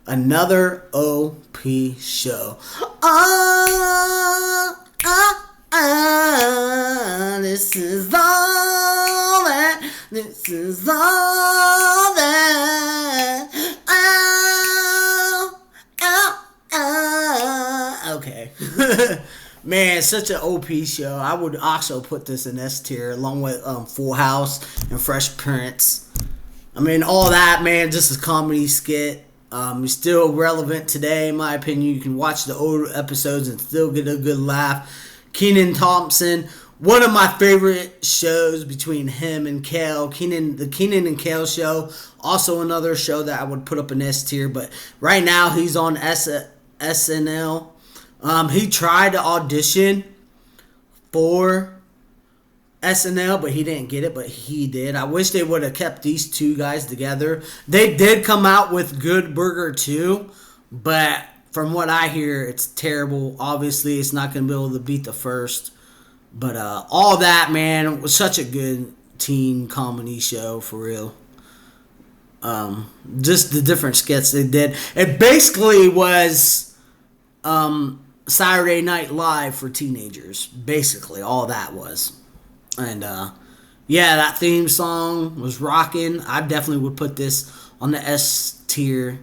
Another OP show. This is all that. This is all that. Okay. Man, such an OP show. I would also put this in S tier along with Full House and Fresh Prince. I mean, all that, man, just a comedy skit. It's still relevant today, in my opinion. You can watch the old episodes and still get a good laugh. Kenan Thompson, one of my favorite shows between him and Kale. The Kenan and Kale show, also another show that I would put up in S tier. But right now, he's on SNL. He tried to audition for SNL, but he didn't get it, but he did. I wish they would have kept these two guys together. They did come out with Good Burger 2, but from what I hear, it's terrible. Obviously, it's not going to be able to beat the first. But all that, man, was such a good teen comedy show, for real. Just the different skits they did. It basically was Saturday Night Live for teenagers. Basically, all that was. And yeah, that theme song was rocking. I definitely would put this on the S tier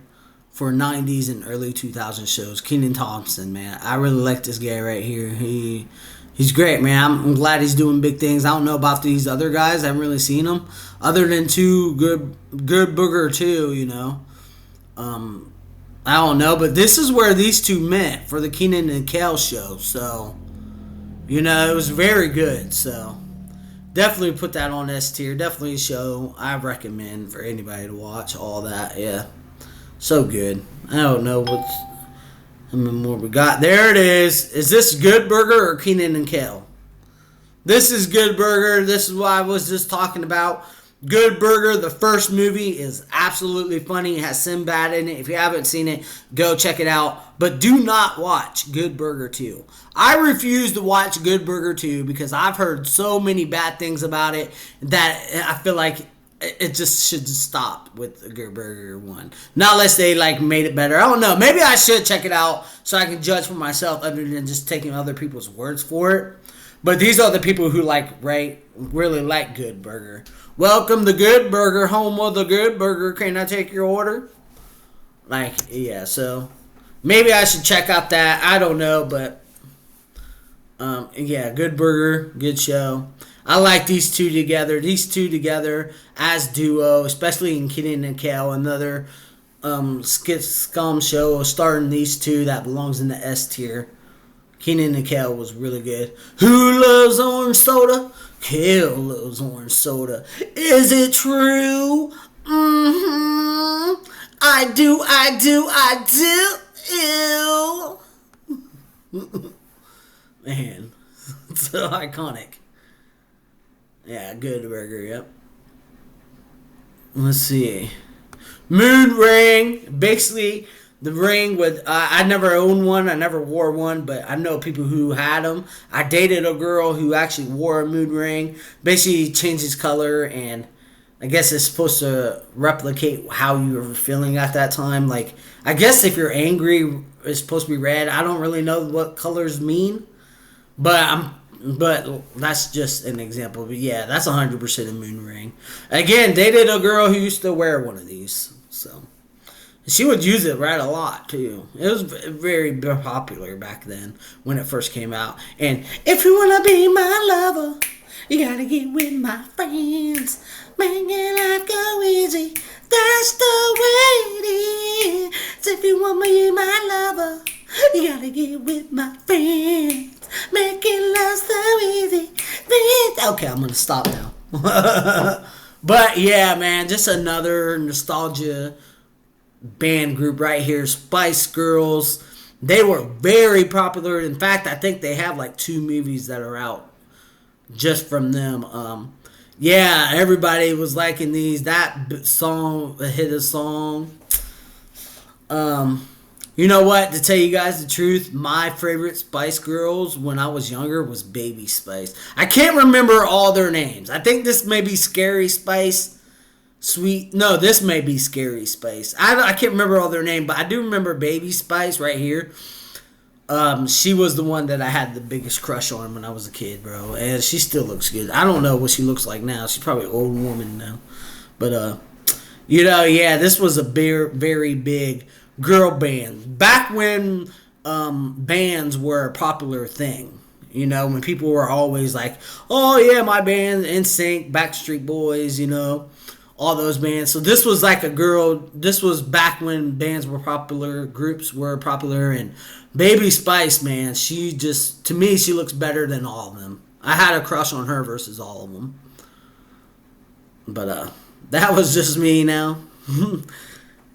for 90s and early 2000s shows. Kenan Thompson, man. I really like this guy right here. He's great, man. I'm glad he's doing big things. I don't know about these other guys. I haven't really seen them. Other than Good Booger 2, you know. I don't know. But this is where these two met for the Kenan and Kel show. So, you know, it was very good. So, definitely put that on S tier. Definitely a show I recommend for anybody to watch. All that, yeah. So good. I don't know how many more we got. There it is. Is this Good Burger or Kenan and Kel? This is Good Burger. This is what I was just talking about. Good Burger, the first movie, is absolutely funny. It has Sinbad in it. If you haven't seen it, go check it out. But do not watch Good Burger 2. I refuse to watch Good Burger 2 because I've heard so many bad things about it that I feel like it just should just stop with the Good Burger 1. Not unless they like made it better. I don't know. Maybe I should check it out so I can judge for myself other than just taking other people's words for it. But these are the people who really like Good Burger. Welcome to Good Burger, home of the Good Burger. Can I take your order? Like, yeah, so maybe I should check out that. I don't know, but yeah, Good Burger, good show. I like these two together. These two together as duo, especially in Kenan and Kel, another scum show starring these two that belongs in the S tier. Kenan and Kel was really good. Who loves orange soda? Kel loves orange soda. Is it true? Mm-hmm. I do. Ew. Man, it's so iconic. Yeah, Good Burger, yep. Let's see. Moon ring. Basically, the ring with... I never owned one. I never wore one, but I know people who had them. I dated a girl who actually wore a moon ring. Basically, changes color, and I guess it's supposed to replicate how you were feeling at that time. Like, I guess if you're angry, it's supposed to be red. I don't really know what colors mean, but that's just an example. But yeah, that's 100% a moon ring. Again, dated a girl who used to wear one of these. So she would use it right a lot too. It was very popular back then when it first came out. And if you wanna be my lover, you gotta get with my friends. Making life go easy. That's the way it is. If you want me my lover, you gotta get with my friends. Making love so easy. Okay, I'm gonna stop now. But yeah, man, just another nostalgia band group right here. Spice Girls. They were very popular. In fact, I think they have like 2 movies that are out just from them. Yeah, everybody was liking these. That song, hit a song. You know what? To tell you guys the truth, my favorite Spice Girls when I was younger was Baby Spice. I can't remember all their names. I think this may be Scary Spice. This may be Scary Spice. I can't remember all their name, but I do remember Baby Spice right here. She was the one that I had the biggest crush on when I was a kid, bro. And she still looks good. I don't know what she looks like now. She's probably an old woman now. But, you know, yeah, this was a very big girl band. Back when bands were a popular thing. You know, when people were always like, oh, yeah, my band, NSYNC, Backstreet Boys, you know, all those bands. So this was like this was back when bands were popular, groups were popular, and Baby Spice, man, to me, she looks better than all of them. I had a crush on her versus all of them. But that was just me now.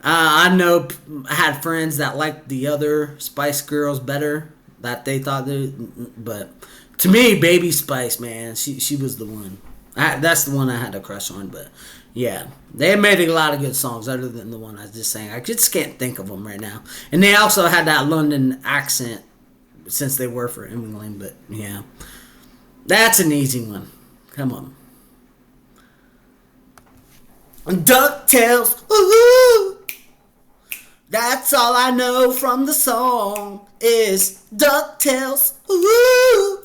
I know I had friends that liked the other Spice Girls better, that they thought but To me, Baby Spice, man, she was the one. That's the one I had a crush on. But yeah, they made a lot of good songs other than the one I was just saying. I just can't think of them right now. And they also had that London accent since they were for England. But yeah, that's an easy one. Come on. DuckTales, ooh, that's all I know from the song is DuckTales, ooh.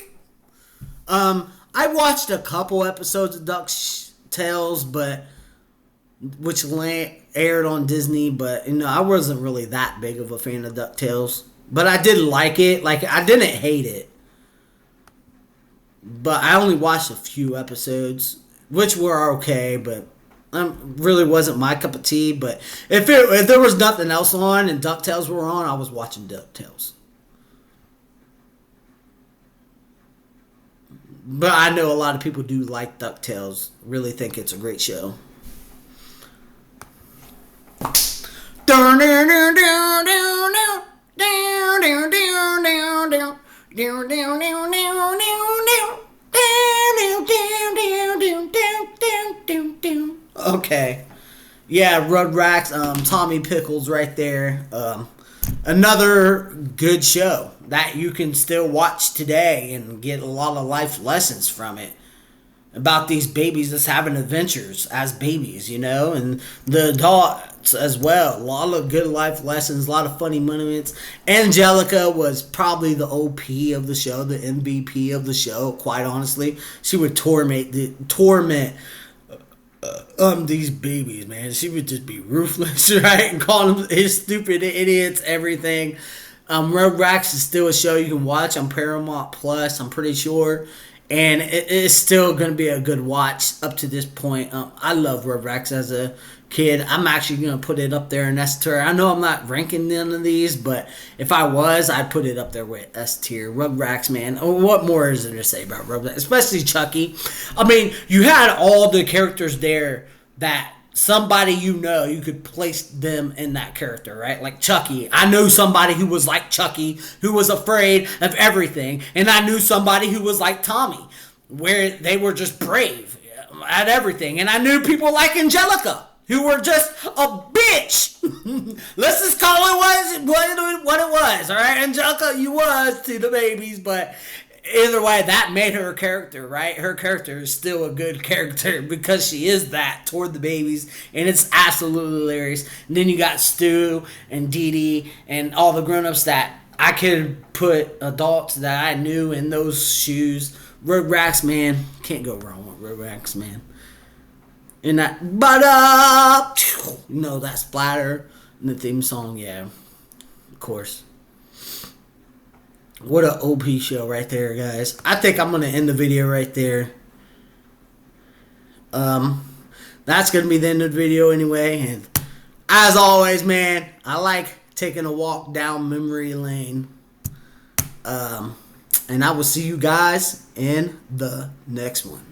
I watched a couple episodes of DuckTales, but which aired on Disney, but I wasn't really that big of a fan of DuckTales. But I did like it. Like, I didn't hate it. But I only watched a few episodes, which were okay, but really wasn't my cup of tea. But if there was nothing else on and DuckTales were on, I was watching DuckTales. But I know a lot of people do like DuckTales. Really think it's a great show. Okay. Yeah, Rugrats, Tommy Pickles right there. Another good show that you can still watch today and get a lot of life lessons from it. About these babies that's having adventures as babies, and the adults as well. A lot of good life lessons, a lot of funny moments. Angelica was probably the OP of the show, the MVP of the show, quite honestly. She would torment these babies, man. She would just be ruthless, right? And call them his stupid idiots, everything. Rugrats is still a show you can watch on Paramount Plus, I'm pretty sure. And it's still going to be a good watch up to this point. I love Rugrats as a kid. I'm actually going to put it up there in S tier. I know I'm not ranking none of these, but if I was, I'd put it up there with S tier. Rugrats, man. What more is there to say about Rugrats? Especially Chucky. I mean, you had all the characters there that somebody you could place them in that character, right? Like Chucky. I knew somebody who was like Chucky, who was afraid of everything. And I knew somebody who was like Tommy, where they were just brave at everything. And I knew people like Angelica, who were just a bitch. Let's just call it what it was, all right? Angelica, you was to the babies, but either way, that made her character, right? Her character is still a good character because she is that toward the babies, and it's absolutely hilarious. And then you got Stu and Dee Dee and all the grown-ups that I could put adults that I knew in those shoes. Rugrats, man. Can't go wrong with Rugrats, man. And that, that splatter and the theme song, yeah, of course. What an OP show right there, guys. I think I'm going to end the video right there. That's going to be the end of the video anyway. And as always, man, I like taking a walk down memory lane. And I will see you guys in the next one.